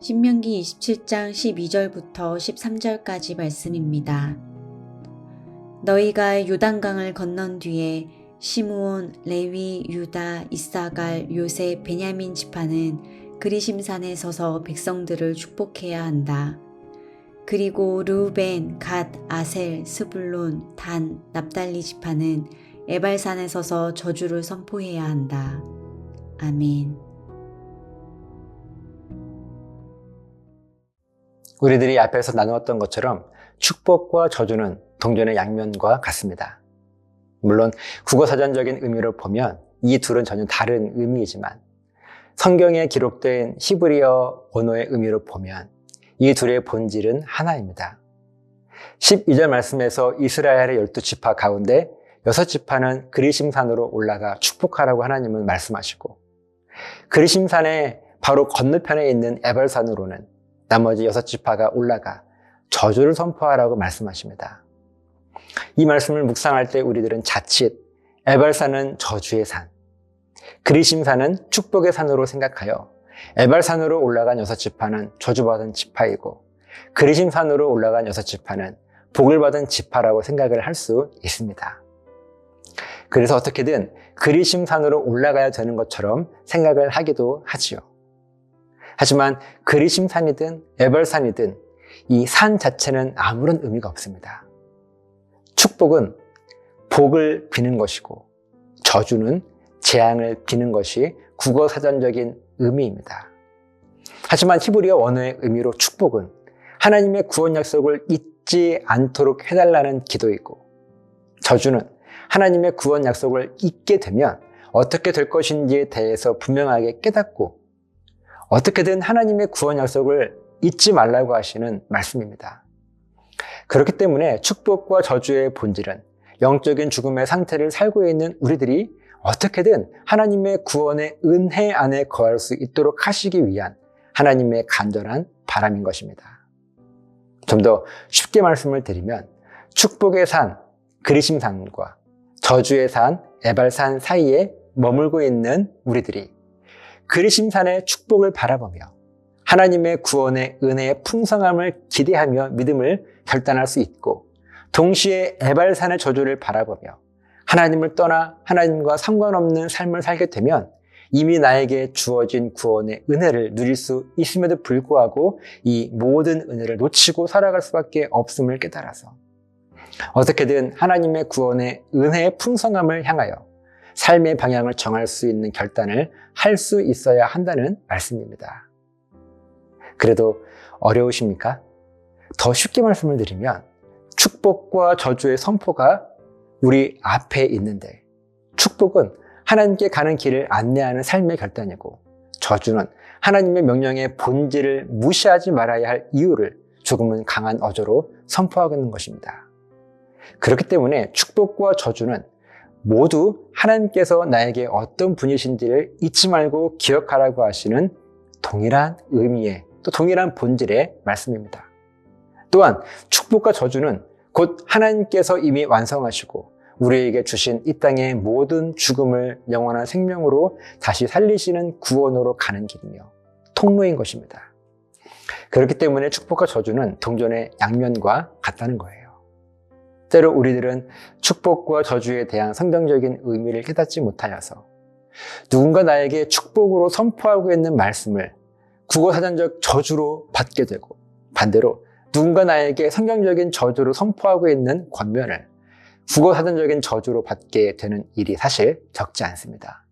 신명기 27장 12절부터 13절까지 말씀입니다. 너희가 요단강을 건넌 뒤에 시므온, 레위, 유다, 이사갈, 요셉, 베냐민 지파는 그리심산에 서서 백성들을 축복해야 한다. 그리고 르우벤, 갓, 아셀, 스불론, 단, 납달리 지파는 에발산에 서서 저주를 선포해야 한다. 아멘. 우리들이 앞에서 나누었던 것처럼 축복과 저주는 동전의 양면과 같습니다. 물론 국어사전적인 의미로 보면 이 둘은 전혀 다른 의미이지만 성경에 기록된 히브리어 언어의 의미로 보면 이 둘의 본질은 하나입니다. 12절 말씀에서 이스라엘의 12지파 가운데 6지파는 그리심산으로 올라가 축복하라고 하나님은 말씀하시고, 그리심산의 바로 건너편에 있는 에발산으로는 나머지 6지파가 올라가 저주를 선포하라고 말씀하십니다. 이 말씀을 묵상할 때 우리들은 자칫 에발산은 저주의 산, 그리심산은 축복의 산으로 생각하여 에발산으로 올라간 6지파는 저주받은 지파이고, 그리심산으로 올라간 6지파는 복을 받은 지파라고 생각을 할 수 있습니다. 그래서 어떻게든 그리심산으로 올라가야 되는 것처럼 생각을 하기도 하지요. 하지만 그리심산이든 에발산이든 이 산 자체는 아무런 의미가 없습니다. 축복은 복을 비는 것이고 저주는 재앙을 비는 것이 국어사전적인 의미입니다. 하지만 히브리어 원어의 의미로 축복은 하나님의 구원 약속을 잊지 않도록 해달라는 기도이고, 저주는 하나님의 구원 약속을 잊게 되면 어떻게 될 것인지에 대해서 분명하게 깨닫고 어떻게든 하나님의 구원 약속을 잊지 말라고 하시는 말씀입니다. 그렇기 때문에 축복과 저주의 본질은 영적인 죽음의 상태를 살고 있는 우리들이 어떻게든 하나님의 구원의 은혜 안에 거할 수 있도록 하시기 위한 하나님의 간절한 바람인 것입니다. 좀 더 쉽게 말씀을 드리면 축복의 산 그리심산과 저주의 산 에발산 사이에 머물고 있는 우리들이 그리심산의 축복을 바라보며 하나님의 구원의 은혜의 풍성함을 기대하며 믿음을 결단할 수 있고, 동시에 에발산의 저주를 바라보며 하나님을 떠나 하나님과 상관없는 삶을 살게 되면 이미 나에게 주어진 구원의 은혜를 누릴 수 있음에도 불구하고 이 모든 은혜를 놓치고 살아갈 수밖에 없음을 깨달아서 어떻게든 하나님의 구원의 은혜의 풍성함을 향하여 삶의 방향을 정할 수 있는 결단을 할 수 있어야 한다는 말씀입니다. 그래도 어려우십니까? 더 쉽게 말씀을 드리면 축복과 저주의 선포가 우리 앞에 있는데, 축복은 하나님께 가는 길을 안내하는 삶의 결단이고, 저주는 하나님의 명령의 본질을 무시하지 말아야 할 이유를 조금은 강한 어조로 선포하고 있는 것입니다. 그렇기 때문에 축복과 저주는 모두 하나님께서 나에게 어떤 분이신지를 잊지 말고 기억하라고 하시는 동일한 의미의 또 동일한 본질의 말씀입니다. 또한 축복과 저주는 곧 하나님께서 이미 완성하시고 우리에게 주신 이 땅의 모든 죽음을 영원한 생명으로 다시 살리시는 구원으로 가는 길이며 통로인 것입니다. 그렇기 때문에 축복과 저주는 동전의 양면과 같다는 거예요. 때로 우리들은 축복과 저주에 대한 성경적인 의미를 깨닫지 못하여서 누군가 나에게 축복으로 선포하고 있는 말씀을 국어사전적 저주로 받게 되고, 반대로 누군가 나에게 성경적인 저주로 선포하고 있는 권면을 국어사전적인 저주로 받게 되는 일이 사실 적지 않습니다.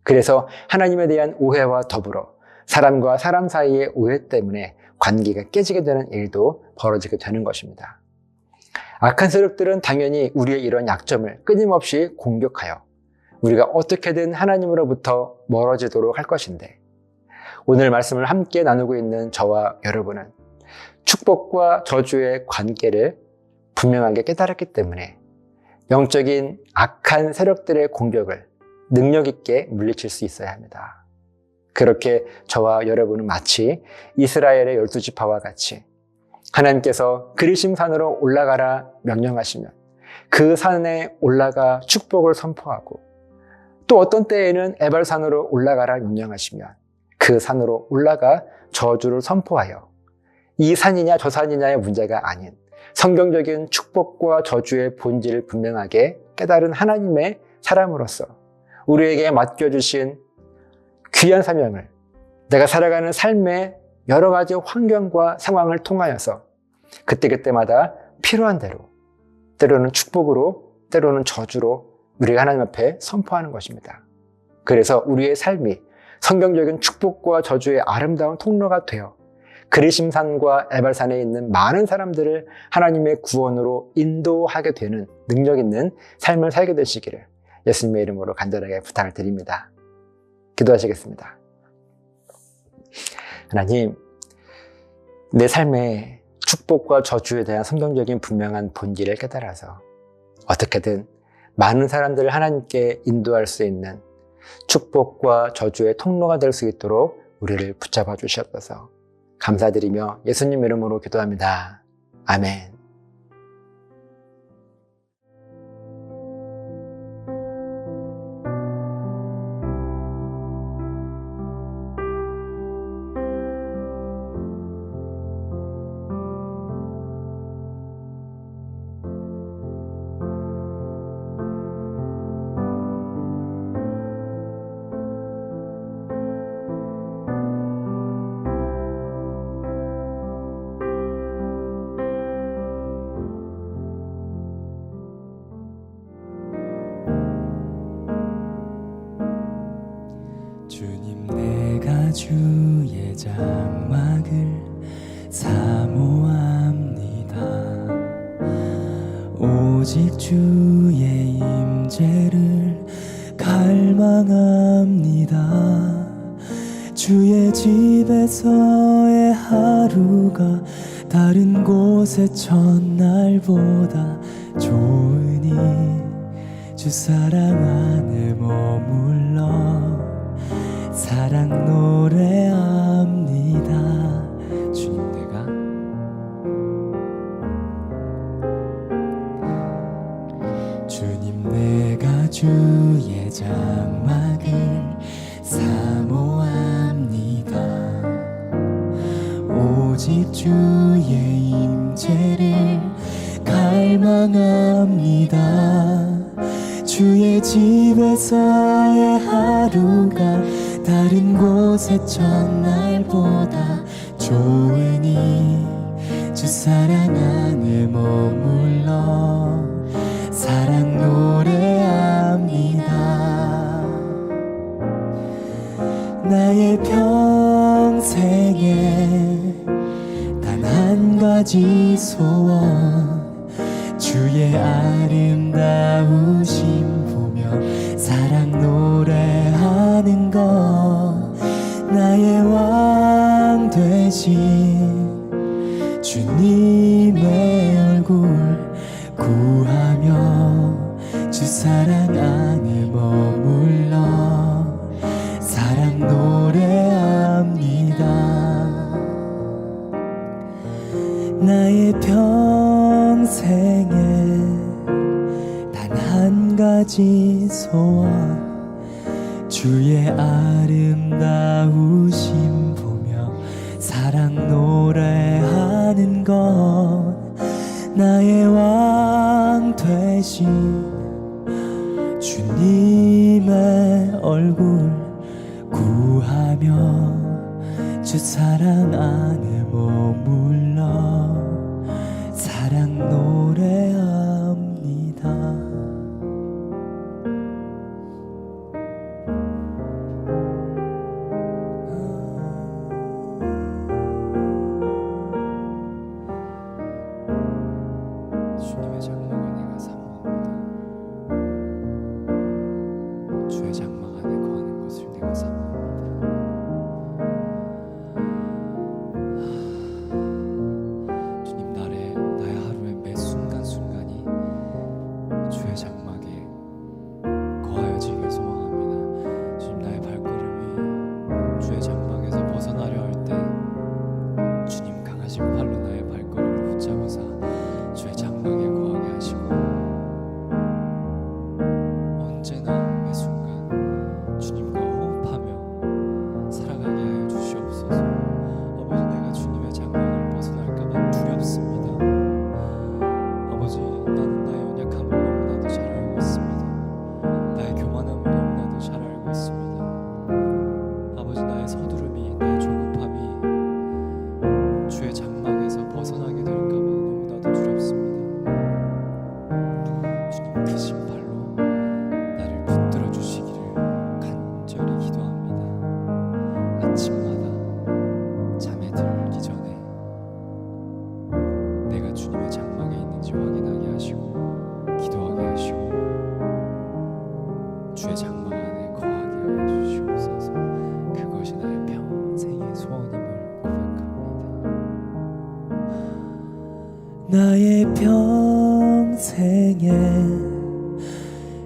그래서 하나님에 대한 오해와 더불어 사람과 사람 사이의 오해 때문에 관계가 깨지게 되는 일도 벌어지게 되는 것입니다. 악한 세력들은 당연히 우리의 이런 약점을 끊임없이 공격하여 우리가 어떻게든 하나님으로부터 멀어지도록 할 것인데, 오늘 말씀을 함께 나누고 있는 저와 여러분은 축복과 저주의 관계를 분명하게 깨달았기 때문에 영적인 악한 세력들의 공격을 능력 있게 물리칠 수 있어야 합니다. 그렇게 저와 여러분은 마치 이스라엘의 12지파와 같이 하나님께서 그리심산으로 올라가라 명령하시면 그 산에 올라가 축복을 선포하고, 또 어떤 때에는 에발산으로 올라가라 명령하시면 그 산으로 올라가 저주를 선포하여 이 산이냐 저 산이냐의 문제가 아닌 성경적인 축복과 저주의 본질을 분명하게 깨달은 하나님의 사람으로서 우리에게 맡겨주신 귀한 사명을 내가 살아가는 삶의 여러 가지 환경과 상황을 통하여서 그때그때마다 필요한 대로 때로는 축복으로 때로는 저주로 우리가 하나님 앞에 선포하는 것입니다. 그래서 우리의 삶이 성경적인 축복과 저주의 아름다운 통로가 되어 그리심산과 에발산에 있는 많은 사람들을 하나님의 구원으로 인도하게 되는 능력 있는 삶을 살게 되시기를 예수님의 이름으로 간절하게 부탁을 드립니다. 기도하시겠습니다. 하나님, 내 삶에 축복과 저주에 대한 성경적인 분명한 본질을 깨달아서 어떻게든 많은 사람들을 하나님께 인도할 수 있는 축복과 저주의 통로가 될 수 있도록 우리를 붙잡아 주시옵소서. 감사드리며 예수님 이름으로 기도합니다. 아멘. 주님, 내가 주의 장막을 사모합니다. 오직 주의 임재를 갈망합니다. 주의 집에서의 하루가 다른 곳의 첫날보다 좋으니 주 사랑 안에 머물러 사랑 노래합니다. 주님, 내가 주의 장막을 사모합니다. 오직 주의 임재를 갈망합니다. 주의 집에서의 하루가 다른 곳의 첫날보다 좋으니 주 사랑 안에 머물러 사랑 노래합니다. 나의 평생에 단 한 가지 소원, 주의 아름다우심 보며 사랑 노래하는 것, 나의 왕 되신 주님의 얼굴 구하며 주 사랑 안에 머물러 사랑 노래합니다. 나의 평생에 단 한 가지 소원, 주의 아름다우심 보며 사랑 노래하는 것, 나의 왕 되신 주님의 얼굴 구하며 주 사랑 안에 머물러 사랑 노래합니다. 주님의 장막을 내가 사모합니다. 주의 장막 안에 거하는 것을 내가 사모합니다. 주님, 나의 하루의 매 순간순간이 주의 장막에 거하여지길 소망합니다. 주님, 나의 발걸음이 주의 장막에서 벗어나려 할 때 주님 강하신 팔로 나의 발걸음을 붙잡으사 주의 장막에 거하게 하시고, 언제나 매 순간 주님과 호흡하며 살아가게 하여 주시옵소서. 내가 주님의 장막에 있는지 확인하게 하시고 기도하게 하시고 주의 장막 안에 거하게 하여 주시옵소서. 그것이 나의 평생의 소원임을 고백합니다. 나의 평생에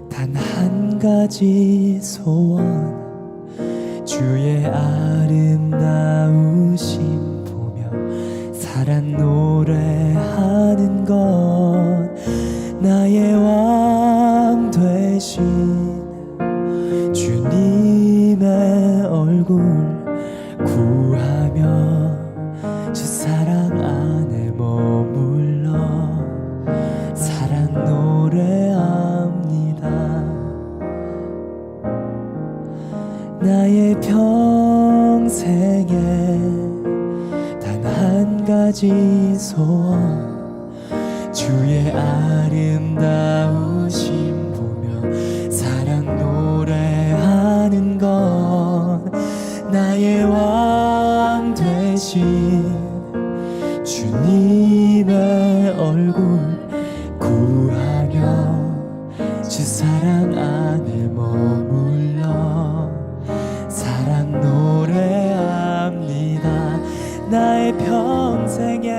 단 한 가지 소원, 주의 아름다우심 보며 사랑 노래하는 것, 나의 왕 되신 주님의 얼굴 구하며 주 사랑 안에 머물러 사랑 노래합니다. 나의 평생에 단 한 가지 소원, 주의 아름다우심 보며 사랑 노래하는 것, 나의 왕 되신 주님의 얼굴 구하며 주 사랑 안에 머물러 사랑 노래합니다. 나의 평생에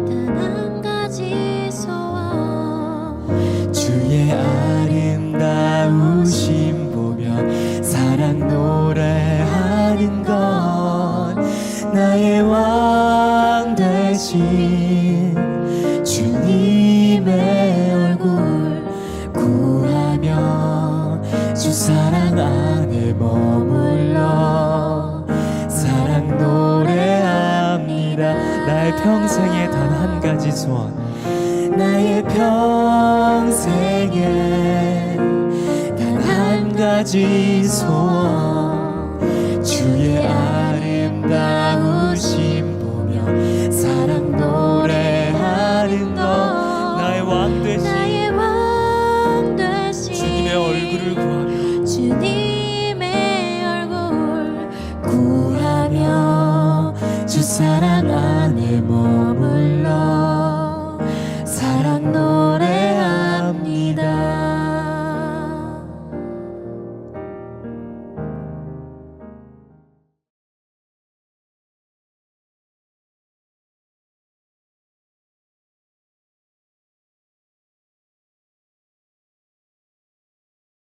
단 한 가지 소원, 주의 아름다우심 보며 사랑 노래하는 것, 나의 왕 되신 주님의 얼굴 구하며 주 사랑 안에 머물러 사랑 노래합니다. 나의 평생에 단 한 가지 소원, 나의 평생에 단 한 가지 소원,